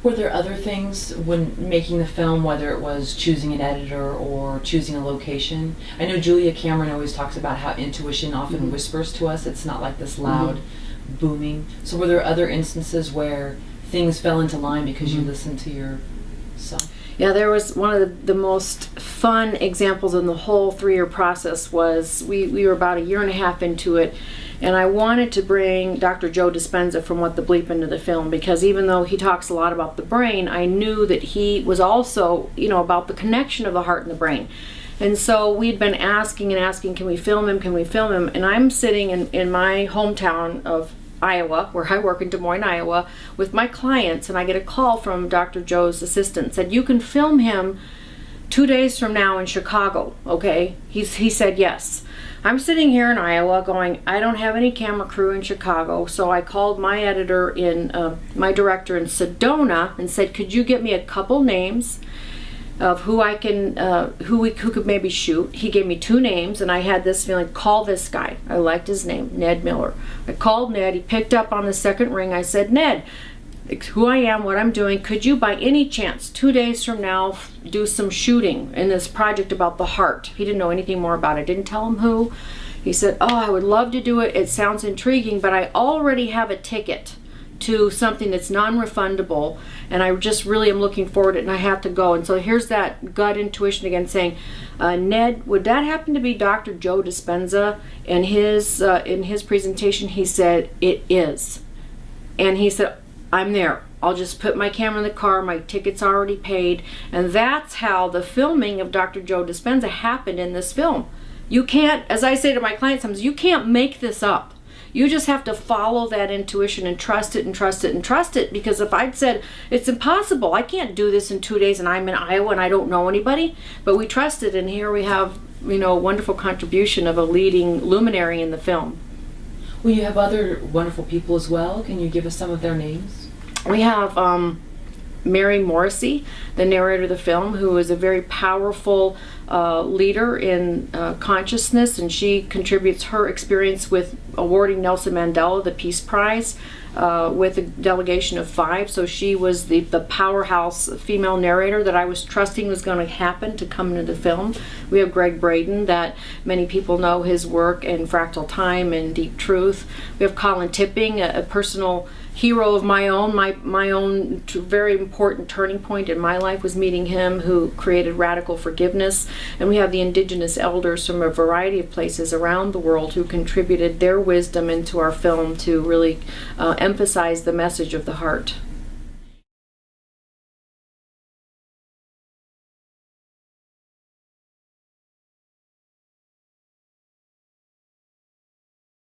Were there other things when making the film, whether it was choosing an editor or choosing a location? I know Julia Cameron always talks about how intuition often whispers to us. It's not like this loud booming. So were there other instances where things fell into line because you listened to yourself? Yeah, there was one of the most fun examples in the whole 3-year process was we were about 1.5 years into it, and I wanted to bring Dr. Joe Dispenza from What the Bleep into the film, because even though he talks a lot about the brain, I knew that he was also, about the connection of the heart and the brain. And so we'd been asking, can we film him, can we film him? And I'm sitting in my hometown of Iowa, where I work in Des Moines, Iowa, with my clients, and I get a call from Dr. Joe's assistant, said, you can film him 2 days from now in Chicago, okay? He said yes. I'm sitting here in Iowa going, I don't have any camera crew in Chicago, so I called my editor my director in Sedona and said, could you get me a couple names of who I can, who could maybe shoot. He gave me 2 names, and I had this feeling, call this guy. I liked his name, Ned Miller. I called Ned, he picked up on the second ring. I said, Ned, who I am, what I'm doing, could you by any chance 2 days from now do some shooting in this project about the heart? He didn't know anything more about it. I didn't tell him who. He said, oh, I would love to do it. It sounds intriguing, but I already have a ticket to something that's non-refundable, and I just really am looking forward to it, and I have to go. And so here's that gut intuition again saying, Ned, would that happen to be Dr. Joe Dispenza? And in his presentation, he said, it is. And he said, I'm there. I'll just put my camera in the car, my ticket's already paid. And that's how the filming of Dr. Joe Dispenza happened in this film. You can't, as I say to my clients sometimes, you can't make this up. You just have to follow that intuition and trust it and trust it and trust it, because if I'd said, it's impossible, I can't do this in 2 days and I'm in Iowa and I don't know anybody, but we trusted, and here we have, a wonderful contribution of a leading luminary in the film. Well, you have other wonderful people as well. Can you give us some of their names? We have Mary Morrissey, the narrator of the film, who is a very powerful leader in consciousness, and she contributes her experience with awarding Nelson Mandela the Peace Prize with a delegation of 5. So she was the powerhouse female narrator that I was trusting was going to happen to come into the film. We have Greg Braden, that many people know his work in Fractal Time and Deep Truth. We have Colin Tipping, a personal hero of my own. My own very important turning point in my life was meeting him, who created Radical Forgiveness. And we have the indigenous elders from a variety of places around the world who contributed their wisdom into our film to really emphasize the message of the heart.